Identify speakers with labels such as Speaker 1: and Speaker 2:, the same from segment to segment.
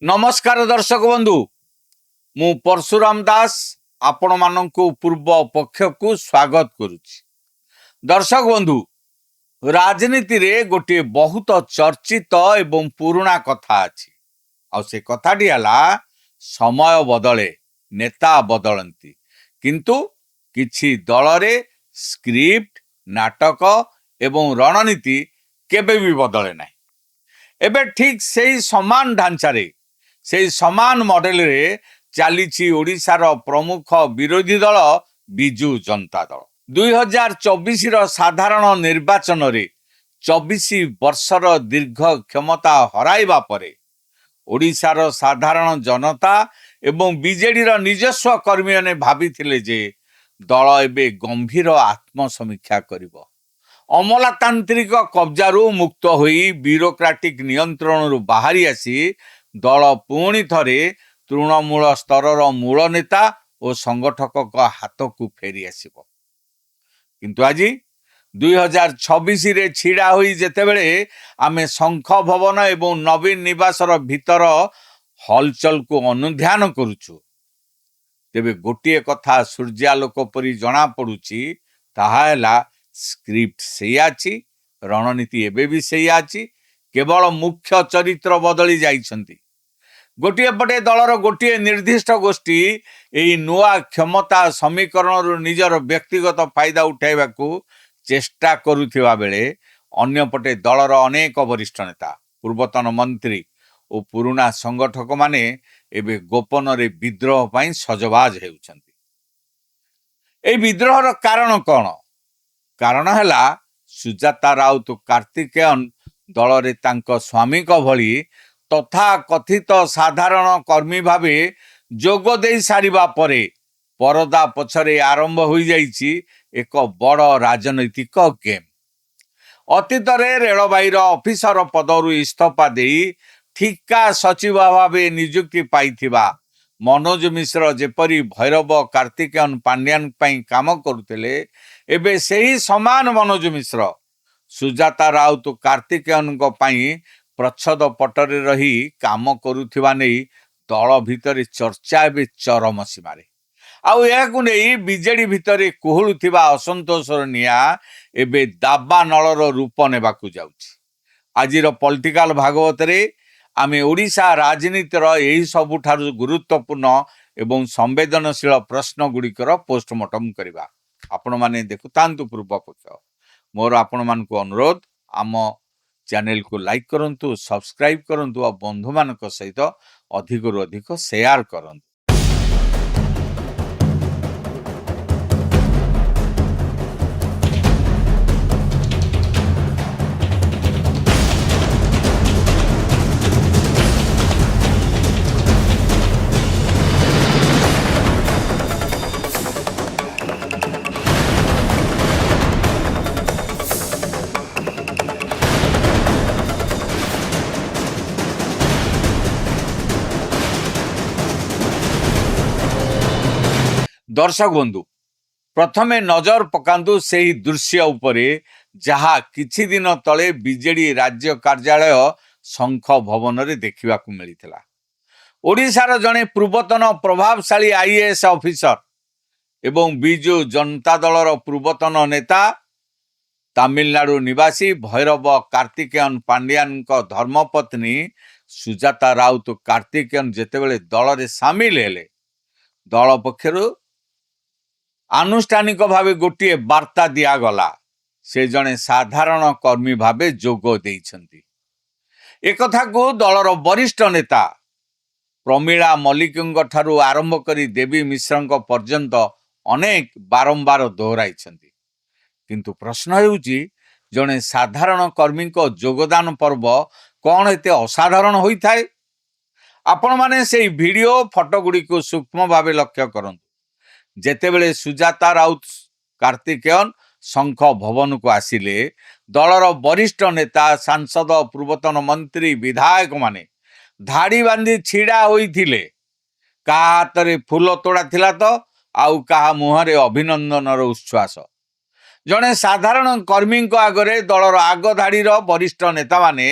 Speaker 1: नमस्कार दर्शक बंधु मु परशुराम दास आपण मानक पूर्व पक्ष को स्वागत करुच्ची। दर्शक बंधु राजनीति रे गोटे बहुत चर्चित एवं पुराणा कथा अछि आ से कथाटी हला समय बदले नेता बदलती किंतु किछि दल रे स्क्रिप्ट नाटक एवं रणनीति केबे भी बदले नाही। एबे ठीक सेही समान ढांचारे से समान मॉडल रे चली ओडिशार प्रमुख विरोधी दल बिजु जनता दल 2024 साधारण निर्वाचन रे 24 वर्षर दीर्घ क्षमता हराइबा परे ओडिशार साधारण जनता एवं बीजेडी निजस्व कर्मी ने भाविथिले जे दल एबे गंभीर आत्मसमीक्षा करिवो। अमलातांत्रिक कब्जारू मुक्त होई ब्यूरोक्रेटिक नियंत्रण बाहरी आसी दल पुणी थरे तृणमूल स्तर मूल नेता और संगठक हाथ को फेरी आसिबो। किंतु आज 2026 रे छिड़ा होई जेतेबेले आमे शंख भवन एवं नवीन निवासर भीतर हलचल को अनुध्यान करुछु तेबे गोटे कथा सूर्यालोक परी जना पड़ुची ताहा हैला स्क्रिप्ट सेया अछि, रणनीति एबे भी सेया अछि, केवल मुख्य चरित्र बदली जाइछंती। गोटे पटे दलर गोटे निर्दिष्ट गोष्ठी एई नुआ क्षमता समीकरण निजर व्यक्तिगत फायदा उठाइबाकू चेष्टा करुथिबा बेले अन्य पटे दलर अनेक वरिष्ठ नेता पूर्वतन मंत्री और पुराना संगठक माने एबे गोपन रे विद्रोह पाई सजबाज हेउछंती। एई विद्रोहर कारण कौन? कारण हैला सुजाता राउत कार्तिकेयन दल रे तांको स्वामी को भली तथा कथित साधारण कर्मी भावे जोग दे सारिबा परे परदा पछरे आरंभ हो जाइछि एक बड़ राजनैतिक गेम। अतीत रे रेलबाईर ऑफिसर पदरु इस्तीफा देई ठिका सचिव भावे नियुक्ति पाइथिबा मनोज मिश्र जेपरी भैरव कार्तिकेयन पांड्यान पई काम करुतेले एबे सेही समान मनोज मिश्र सुजाता राउत कार्तिकेयन को पई प्रच्छद पटरे रही काम करुथिबा नहीं दल भितर चर्चा एबे चरम सीमारे। आउ याकु नहीं बीजेडी भितर कुहुलुथिबा असंतोषर निया एबे दाबा नलर रूप नेबाकू जाउछि। आजिर पॉलिटिकल भागवत रे आमे ओडिशा राजनीतिर एही सबुठारु गुरुत्वपूर्ण एवं संवेदनशील प्रश्न गुड़िकर पोस्टमार्टम करिबा। आपण माने देखुतांतु पूर्व पक्ष। मोर आपण मानकु अनुरोध आम चैनल को लाइक करंतु, सब्सक्राइब करंतु और बंधु मानक सहित अधिक अधिक शेयर करंतु। दर्शक बंधु प्रथमे नजर पकांतु सेही दृश्य उपरे जहा किछि दिन तले बीजेडी राज्य कार्यालय शंख भवन रे देखिबाकू मिलिथिला। ओडिशार जने पूर्वतन प्रभावशाली आईएएस ऑफिसर एवं बिजु जनता दलर पूर्वतन नेता तमिलनाडु निवासी भैरव कार्तिकेयन पांड्यान को धर्मपत्नी सुजाता राउत कार्तिकेयन जेतेबेले दल रे शामिल हेले दल पक्षरु आनुष्ठानिक भावे गोटे वार्ता दिया गला से जने साधारण कर्मी भावे जोग देइछंती। एक कथा को दलर वरिष्ठ नेता प्रमीला मल्लिक ठारू आरंभ करी देवी मिश्र पर्यंत अनेक बारंबार दोहराइछंती। किंतु प्रश्न हेउची जने साधारण कर्मी को योगदान पर्व कौन एते असाधारण होई थाए? आपण माने सेही वीडियो फोटो गुडी को सूक्ष्म भावे लक्ष्य करंतु। जेतेबेले सुजाता राउत कार्तिकेयन शंख भवन को आसिले दलर वरिष्ठ नेता सांसद पूर्वतन मंत्री विधायक माने धाड़ी बांधी छिड़ा होइथिले। कहा हाथ फूल तोड़ा थिला तो आउ कहा मुहरे अभिनंदनर उच्छ्वास। जड़े साधारण कर्मी आगरे दलर आग धाड़ीर वरिष्ठ नेता माने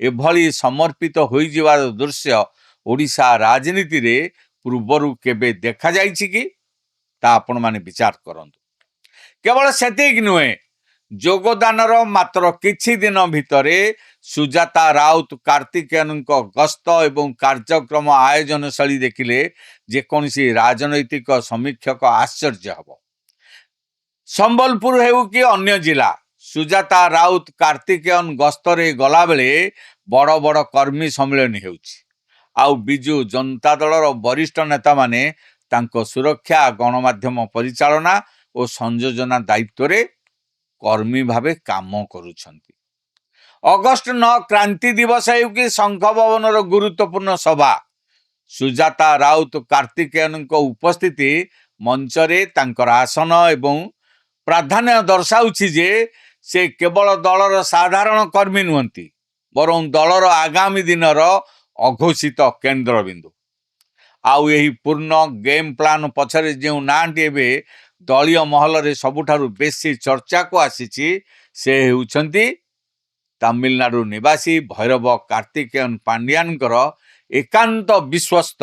Speaker 1: एभली समर्पित होइजिबार दृश्य ଓଡ଼ିଶା ରାଜନୀତିରେ ପୂର୍ବରୁ କେବେ ଦେଖାଯାଇଛି କି ତା ଆପଣମାନେ ବିଚାର କରନ୍ତୁ। କେବଳ ସେତିକି ନୁହେଁ, ଯୋଗଦାନର ମାତ୍ର କିଛି ଦିନ ଭିତରେ ସୁଜାତା ରାଉତ କାର୍ତ୍ତିକେୟନଙ୍କ ଗସ୍ତ ଏବଂ କାର୍ଯ୍ୟକ୍ରମ ଆୟୋଜନ ଶୈଳୀ ଦେଖିଲେ ଯେକୌଣସି ରାଜନୈତିକ ସମୀକ୍ଷକ ଆଶ୍ଚର୍ଯ୍ୟ ହେବ। ସମ୍ବଲପୁର ହେଉ କି ଅନ୍ୟ ଜିଲ୍ଲା, ସୁଜାତା ରାଉତ କାର୍ତ୍ତିକେୟନ ଗସ୍ତରେ ଗଲାବେଳେ ବଡ଼ ବଡ଼ କର୍ମୀ ସମ୍ମିଳନୀ ହେଉଛି। ଆଉ ବିଜୁ ଜନତା ଦଳର ବରିଷ୍ଠ ନେତାମାନେ ତାଙ୍କ ସୁରକ୍ଷା, ଗଣମାଧ୍ୟମ ପରିଚାଳନା ଓ ସଂଯୋଜନା ଦାୟିତ୍ୱରେ କର୍ମୀ ଭାବେ କାମ କରୁଛନ୍ତି। ଅଗଷ୍ଟ 9 କ୍ରାନ୍ତି ଦିବସ ହେଉ କି ଶଙ୍ଖ ଭବନର ଗୁରୁତ୍ୱପୂର୍ଣ୍ଣ ସଭା, ସୁଜାତା ରାଉତ କାର୍ତ୍ତିକେୟନଙ୍କ ଉପସ୍ଥିତି ମଞ୍ଚରେ ତାଙ୍କର ଆସନ ଏବଂ ପ୍ରାଧାନ୍ୟ ଦର୍ଶାଉଛି ଯେ ସେ କେବଳ ଦଳର ସାଧାରଣ କର୍ମୀ ନୁହନ୍ତି, ବରଂ ଦଳର ଆଗାମୀ ଦିନର ଅଘୋଷିତ କେନ୍ଦ୍ରବିନ୍ଦୁ। ଆଉ ଏହି ପୂର୍ଣ୍ଣ ଗେମ୍ ପ୍ଲାନ୍ ପଛରେ ଯେଉଁ ନାଁଟି ଏବେ ଦଳୀୟ ମହଲରେ ସବୁଠାରୁ ବେଶୀ ଚର୍ଚ୍ଚାକୁ ଆସିଛି, ସେ ହେଉଛନ୍ତି ତାମିଲନାଡୁ ନିବାସୀ ଭୈରବ କାର୍ତ୍ତିକେୟନ ପାଣ୍ଡିଆନଙ୍କର ଏକାନ୍ତ ବିଶ୍ୱସ୍ତ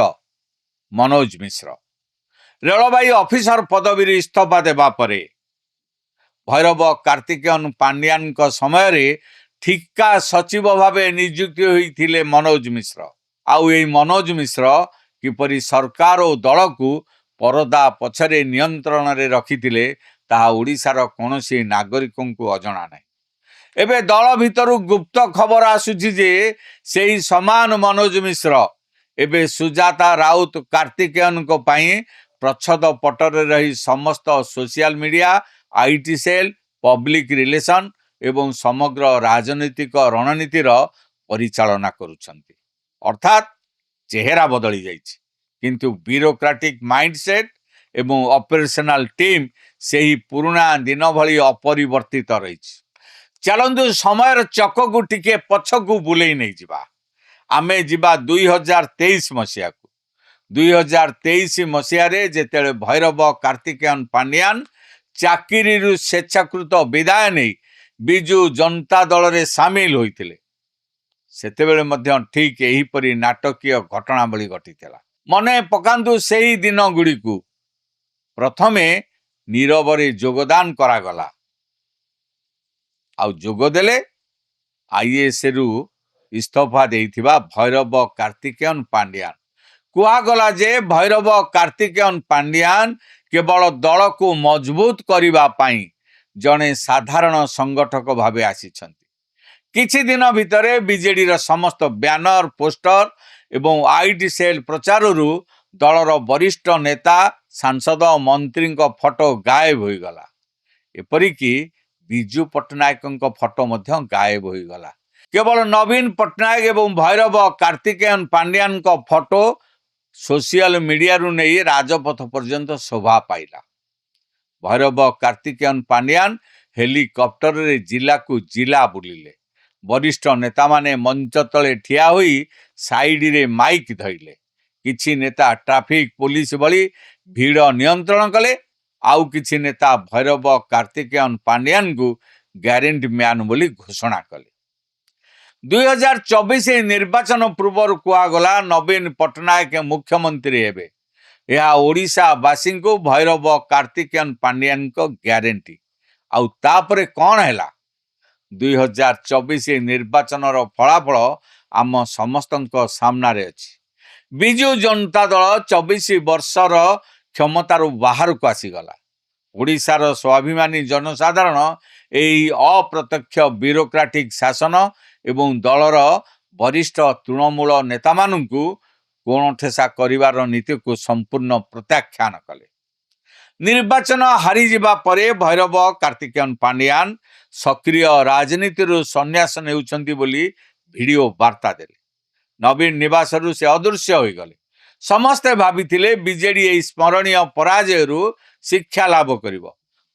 Speaker 1: ମନୋଜ ମିଶ୍ର। ରେଳବାଇ ଅଫିସର ପଦବୀରୁ ଇସ୍ତଫା ଦେବା ପରେ ଭୈରବ କାର୍ତ୍ତିକେୟନ ପାଣ୍ଡିଆନଙ୍କ ସମୟରେ ଠିକା ସଚିବ ଭାବେ ନିଯୁକ୍ତି ହୋଇଥିଲେ ମନୋଜ ମିଶ୍ର। ଆଉ ଏହି ମନୋଜ ମିଶ୍ର କିପରି ସରକାର ଓ ଦଳକୁ ପରଦା ପଛରେ ନିୟନ୍ତ୍ରଣରେ ରଖିଥିଲେ ତାହା ଓଡ଼ିଶାର କୌଣସି ନାଗରିକଙ୍କୁ ଅଜଣା ନାହିଁ। ଏବେ ଦଳ ଭିତରୁ ଗୁପ୍ତ ଖବର ଆସୁଛି ଯେ ସେହି ସମାନ ମନୋଜ ମିଶ୍ର ଏବେ ସୁଜାତା ରାଉତ କାର୍ତ୍ତିକେୟନଙ୍କ ପାଇଁ ପ୍ରଚ୍ଛଦ ପଟରେ ରହି ସମସ୍ତ social media, IT cell, public relation ଏବଂ ସମଗ୍ର ରାଜନୈତିକ ରଣନୀତିର ପରିଚାଳନା କରୁଛନ୍ତି। ଅର୍ଥାତ୍ ଚେହେରା ବଦଳି ଯାଇଛି, କିନ୍ତୁ ବ୍ୟୁରୋକ୍ରାଟିକ୍ ମାଇଣ୍ଡସେଟ୍ ଏବଂ ଅପରେସନାଲ ଟିମ୍ ସେହି ପୁରୁଣା ଦିନ ଭଳି ଅପରିବର୍ତ୍ତିତ ରହିଛି। ଚାଲନ୍ତୁ ସମୟର ଚକକୁ ଟିକେ ପଛକୁ ବୁଲେଇ ନେଇଯିବା। ଆମେ ଯିବା 2023 ମସିହାକୁ। 2023 ମସିହାରେ ଯେତେବେଳେ ଭୈରବ କାର୍ତ୍ତିକେୟନ ପାଣ୍ଡିଆନ ଚାକିରିରୁ ସ୍ୱେଚ୍ଛାକୃତ ବିଦାୟ ନେଇ ବିଜୁ ଜନତା ଦଳରେ ସାମିଲ ହୋଇଥିଲେ, ସେତେବେଳେ ମଧ୍ୟ ଠିକ୍ ଏହିପରି ନାଟକୀୟ ଘଟଣାବଳୀ ଘଟିଥିଲା। ମନେ ପକାନ୍ତୁ ସେହି ଦିନ ଗୁଡ଼ିକୁ। ପ୍ରଥମେ ନୀରବରେ ଯୋଗଦାନ କରାଗଲା, ଆଉ ଯୋଗଦେଲେ ଆଇଏଏସ୍ରୁ ଇସ୍ତଫା ଦେଇଥିବା ଭୈରବ କାର୍ତ୍ତିକେୟନ ପାଣ୍ଡିଆନ। କୁହାଗଲା ଯେ ଭୈରବ କାର୍ତ୍ତିକେୟନ ପାଣ୍ଡିଆନ କେବଳ ଦଳକୁ ମଜବୁତ କରିବା ପାଇଁ ଜଣେ ସାଧାରଣ ସଂଗଠକ ଭାବେ ଆସିଛନ୍ତି। କିଛି ଦିନ ଭିତରେ ବିଜେଡିର ସମସ୍ତ ବ୍ୟାନର, ପୋଷ୍ଟର ଏବଂ ଆଇଟି ସେଲ୍ ପ୍ରଚାରରୁ ଦଳର ବରିଷ୍ଠ ନେତା, ସାଂସଦ, ମନ୍ତ୍ରୀଙ୍କ ଫଟୋ ଗାୟବ ହୋଇଗଲା। ଏପରିକି ବିଜୁ ପଟ୍ଟନାୟକଙ୍କ ଫଟୋ ମଧ୍ୟ ଗାୟବ ହୋଇଗଲା। କେବଳ ନବୀନ ପଟ୍ଟନାୟକ ଏବଂ ଭୈରବ କାର୍ତ୍ତିକେୟନ ପାଣ୍ଡିଆନଙ୍କ ଫଟୋ ସୋସିଆଲ ମିଡ଼ିଆରୁ ନେଇ ରାଜପଥ ପର୍ଯ୍ୟନ୍ତ ଶୋଭା ପାଇଲା। ଭୈରବ କାର୍ତ୍ତିକେୟନ ପାଣ୍ଡିଆନ ହେଲିକପ୍ଟରରେ ଜିଲ୍ଲାକୁ ଜିଲ୍ଲା ବୁଲିଲେ। ବରିଷ୍ଠ ନେତାମାନେ ମଞ୍ଚ ତଳେ ଠିଆ ହୋଇ ସାଇଡରେ ମାଇକ୍ ଧରିଲେ। କିଛି ନେତା ଟ୍ରାଫିକ ପୋଲିସ ଭଳି ଭିଡ଼ ନିୟନ୍ତ୍ରଣ କଲେ। ଆଉ କିଛି ନେତା ଭୈରବ କାର୍ତ୍ତିକେୟନ ପାଣ୍ଡିଆନଙ୍କୁ ଗ୍ୟାରେଣ୍ଟି ମ୍ୟାନ୍ ବୋଲି ଘୋଷଣା କଲେ। 2024 ନିର୍ବାଚନ ପୂର୍ବରୁ କୁହାଗଲା ନବୀନ ପଟ୍ଟନାୟକ ମୁଖ୍ୟମନ୍ତ୍ରୀ ହେବେ। ଏହା ଓଡ଼ିଶାବାସୀଙ୍କୁ ଭୈରବ କାର୍ତ୍ତିକେୟନ ପାଣ୍ଡିଆନଙ୍କ ଗ୍ୟାରେଣ୍ଟି। ଆଉ ତାପରେ କ'ଣ ହେଲା? 2024 ନିର୍ବାଚନର ଫଳାଫଳ ଆମ ସମସ୍ତଙ୍କ ସାମ୍ନାରେ ଅଛି। ବିଜୁ ଜନତା ଦଳ 24 ବର୍ଷର କ୍ଷମତାରୁ ବାହାରକୁ ଆସିଗଲା। ଓଡ଼ିଶାର ସ୍ୱାଭିମାନୀ ଜନସାଧାରଣ ଏହି ଅପ୍ରତ୍ୟକ୍ଷ ବ୍ୟୁରୋକ୍ରାଟିକ୍ ଶାସନ ଏବଂ ଦଳର ବରିଷ୍ଠ ତୃଣମୂଳ ନେତାମାନଙ୍କୁ କୋଣଠେସା କରିବାର ନୀତିକୁ ସମ୍ପୂର୍ଣ୍ଣ ପ୍ରତ୍ୟାଖ୍ୟାନ କଲେ। ନିର୍ବାଚନ ହାରିଯିବା ପରେ ଭୈରବ କାର୍ତ୍ତିକେୟନ ପାଣ୍ଡିଆନ ସକ୍ରିୟ ରାଜନୀତିରୁ ସନ୍ନ୍ୟାସ ନେଉଛନ୍ତି ବୋଲି ଭିଡ଼ିଓ ବାର୍ତ୍ତା ଦେଲେ। ନବୀନ ନିବାସରୁ ସେ ଅଦୃଶ୍ୟ ହୋଇଗଲେ। ସମସ୍ତେ ଭାବିଥିଲେ ବିଜେଡି ଏହି ସ୍ମରଣୀୟ ପରାଜୟରୁ ଶିକ୍ଷା ଲାଭ କରିବ,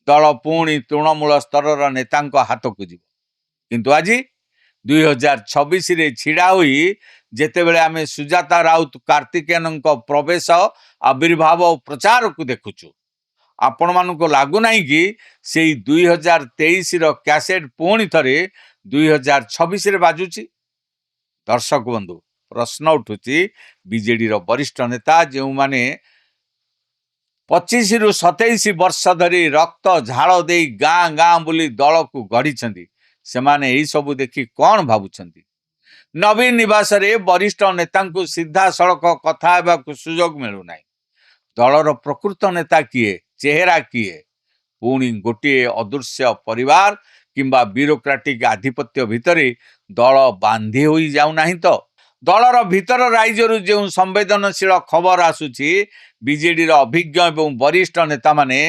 Speaker 1: ଦଳ ପୁଣି ତୃଣମୂଳ ସ୍ତରର ନେତାଙ୍କ ହାତକୁ ଯିବ। କିନ୍ତୁ ଆଜି 2026ରେ ଛିଡ଼ା ହୋଇ ଯେତେବେଳେ ଆମେ ସୁଜାତା ରାଉତ କାର୍ତ୍ତିକେୟନଙ୍କ ପ୍ରବେଶ, ଆବିର୍ଭାବ ଓ ପ୍ରଚାରକୁ ଦେଖୁଛୁ, ଆପଣମାନଙ୍କୁ ଲାଗୁନାହିଁ କି ସେଇ 2023ର କ୍ୟାସେଟ୍ ପୁଣି ଥରେ 2026ରେ ବାଜୁଛି? ଦର୍ଶକ ବନ୍ଧୁ, प्रश्न उठुची बीजेडी वरिष्ठ नेता जो माने 25 रु 27 वर्ष धरी रक्त झाड़ दे गाँ गाँ बुली दल को गढ़ी से माने यही सबू देखि कौन भावुंट नवीन निवास रे वरिष्ठ नेता सीधा सड़क कथा सुजोग मिलूना दलर प्रकृत नेता किए चेहरा किए पुणी गोटे अदृश्य परिवार किंबा ब्यूरोक्रेटिक आधिपत्य भितर दल बांधी हो जाऊना तो दलर भीतर राइजरू जो संवेदनशील खबर आसुची बीजेडी अभिज्ञ एवं वरिष्ठ नेता माने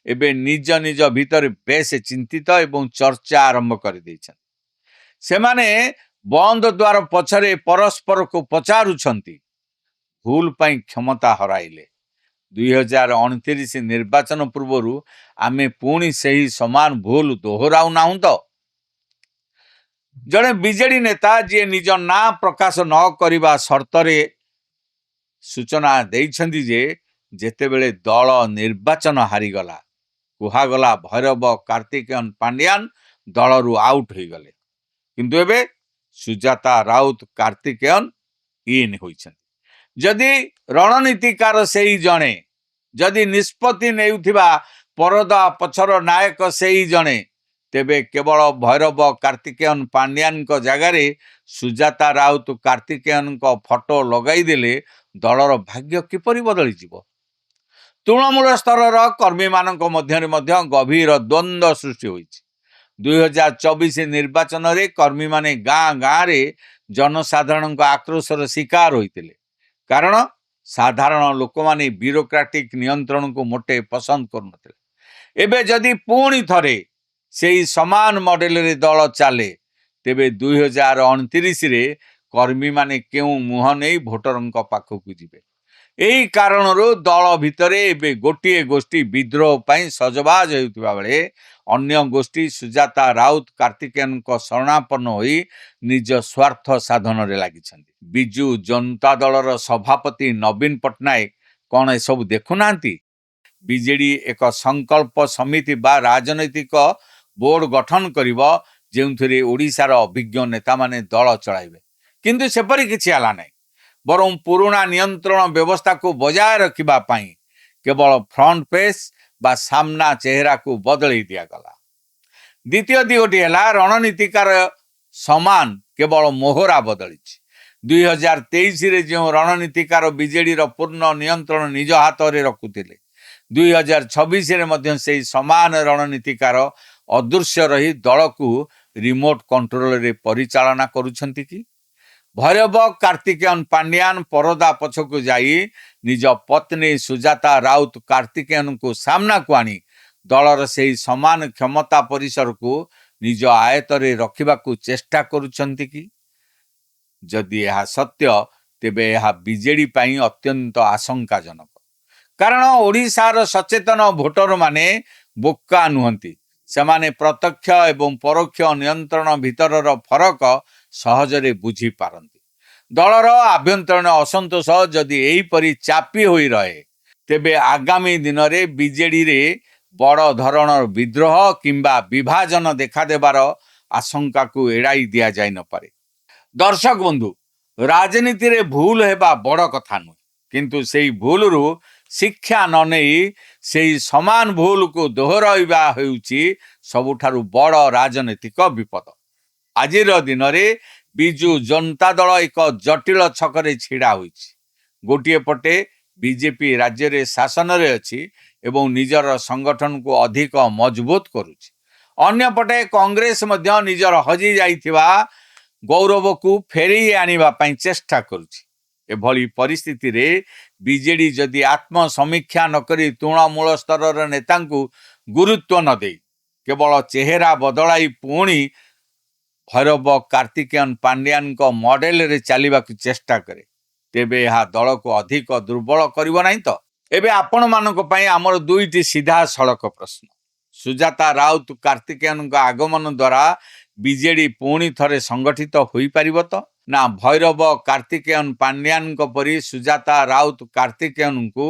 Speaker 1: एबे निज निज भीतर बेस चिंतित एवं चर्चा आरंभ कर से माने बंद द्वार पछरे परस्पर को पचारुछंती भूल पाई क्षमता हराइले 2029 निर्वाचन पूर्व आमे पुणी सही समान भूल दोहराऊ ना तो जड़े बीजेडी नेता जी निज ना प्रकाश न करने शर्तरे सूचना देइछंदी जे जेतेबेले दल निर्वाचन हारीगला कुहागला भैरव कार्तिकेयन पांड्यान दलरू आउट हो गले किंतु एबे सुजाता राउत कार्तिकेयन इन होइछन जदि रणनीतिकार से ही जणे जदि निष्पत्ति नेउथिबा परदा पछर नायक से ही जणे तेबे केवल भैरव कार्तिकेयन पांड्यान को जगार सुजाता राउत कार्तिकेयन को फोटो लगाई देले दलर भाग्य किपरि बदली जीवो तृणमूल स्तर कर्मी मानक मध्य गभीर द्वंद्व सृष्टि होइछि 2024 निर्वाचन रे कर्मी माने गाँ गाँ रे जनसाधारण आक्रोशर शिकार होइतिले कारण साधारण लोक माने ब्यूरोक्रेटिक नियंत्रण को मोटे पसंद करनथिले एबे जदि पुणी थरे सेही समान मॉडल रे दल चाले तेबे 2029 रे कर्मी माने केउ मुह नहीं भोटरंक पाखकु जिबे एही कारणरू दल भितरे एबे गोटिए गोष्ठी विद्रोह पाई सजबाज हेउतिबा बेले अन्य गोष्ठी सुजाता राउत कार्तिकेयन को शरणापन्न होई निज स्वार्थ साधन रे लागिछन्ति बिजू जनता दलर सभापति नवीन पट्टनायक कौन ए सब देखुनांती बीजेडी एक संकल्प समिति बा राजनैतिक बोर्ड गठन करिवो जेउथिरे ओडिशार अभिज्ञ नेता माने दल चलाइबे किंतु सेपरि किछि आला नै बरं पुराना नियंत्रण व्यवस्था को बजाय रखिबा पाई केवल फ्रंट पेज बा सामना चेहरा को बदलई दिया गला द्वितीय दिगटी है रणनीतिकार समान केवल मोहरा बदली 2023 रे जो रणनीतिकार बीजेडी पूर्ण नियंत्रण निज हाथ में रखुले 2026 रे मध्य से समान रणनीतिकार अदृश्य रही दल को रिमोट कंट्रोल रे परिचालना करुछंती कि भैरव कार्तिकेयन पांड्यान परदा पछकु जाई निज पत्नी सुजाता राउत कार्तिकेयन को सामना को आनी दलर से समान क्षमता परिसर को निज आयतरे रखिबा को चेष्टा करुछंती कि जदि यह सत्य तेबे यह बीजेडी पाई अत्यंत आशंकाजनक कारण ओडिशार सचेतन भोटर माने बोका नुहंती सेमाने प्रत्यक्ष एवं परोक्ष नियंत्रण भितरर फरक सहजरे बुझी पारंती दलर आभ्यंतरण असंतोष जदि एहीपरि चापी होई रहे तेबे आगामी दिन रे बीजेडी रे बड़ धरणर विद्रोह किंबा विभाजन देखा देबार आशंका को एड़ाई दिया जाय न पारे दर्शक बंधु राजनीति रे भूल हेबा बड़ कथा नु किंतु सेही भूल रु शिक्षा न नहीं सेही समान भूल को दोहराइबा हेउची सबुठारु बड़ राजनीतिक विपद आजिर दिन रे बिजू जनता दल एक जटिल छकरे छिड़ा होइछि गोटिए पटे बीजेपी राज्य रे शासन रे अछि एवं निजर संगठन को अधिक मजबूत करुछि अन्य पटे कांग्रेस मध्य निजर हजी जाइथिबा गौरव को फेरी आनिबा पई चेष्टा करुछि एभली परिस्थिति रे बीजेडी जदि आत्म समीक्षा न करी तृणमूल स्तर नेता गुरुत्व न दे केवल चेहरा बदलाई पुणी भैरव कार्तिकेयन पांड्यान को मॉडल रे चलवा चेष्टा करे तेबे यह दल को अधिक दुर्बल करिवो नाही तो एबे आपण मानक पई हमर दुईटी सीधा सड़क प्रश्न सुजाता राउत कार्तिकेयन को आगमन द्वारा बीजेडी पुणी थरे संगठित होई परिबो तो ना भैरव कार्तिकेयन पांड्यान को परी सुजाता राउत कार्तिकेयन को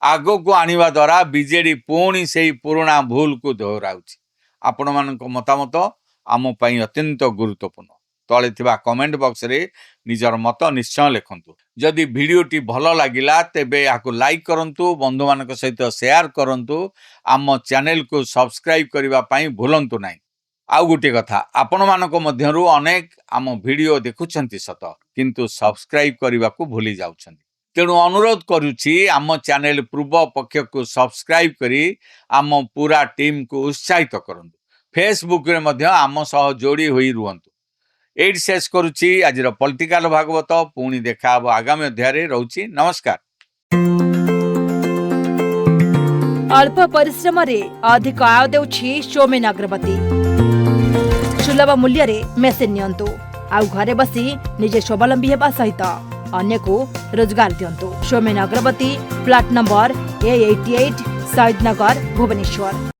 Speaker 1: आगो को आनिबा द्वारा बीजेडी पुणी सेही पुराना भूल को दोहराउछि आपण मानक मतामत आम पई अत्यंत गुरुत्वपूर्ण तले थिबा कमेंट बॉक्स रे निजर मत निश्चय लिखंतु। जदि वीडियोटी भल लागिला तेबे याकु लाइक करंतु, बंधु मानक सहित शेयर करंतु, आम चैनल को सब्सक्राइब करबा पई भूलंतु नाही। आउ गोटे कथा, आपण मानक मध्यरु अनेक आम वीडियो देखुछंती सत किंतु सब्सक्राइब करबा को भूली जाउछंती। तेणु अनुरोध करुछि आम चैनल पूर्व पक्ष को सब्सक्राइब करी आम पूरा टीम को उत्साहित करंतु। फेसबुक रे मध्य आम सह जोड़ी होई रुहंतु। एड शेष करुछि आजिर पॉलिटिकल भागवत। पुणी देखा हबो आगामी अध्याय रे। रहउछि नमस्कार।
Speaker 2: अल्प परिश्रम रे अधिक आय देउछि सौमेन अग्रवती। सुलभ मूल्य रे मेसिन नियंतु आ घरे बसी निजे स्वावलंबी हेबा सहित अन्य को रोजगार दियंतु। सौमेन अग्रवती, फ्लैट नंबर A88, शहीद नगर, भुवनेश्वर।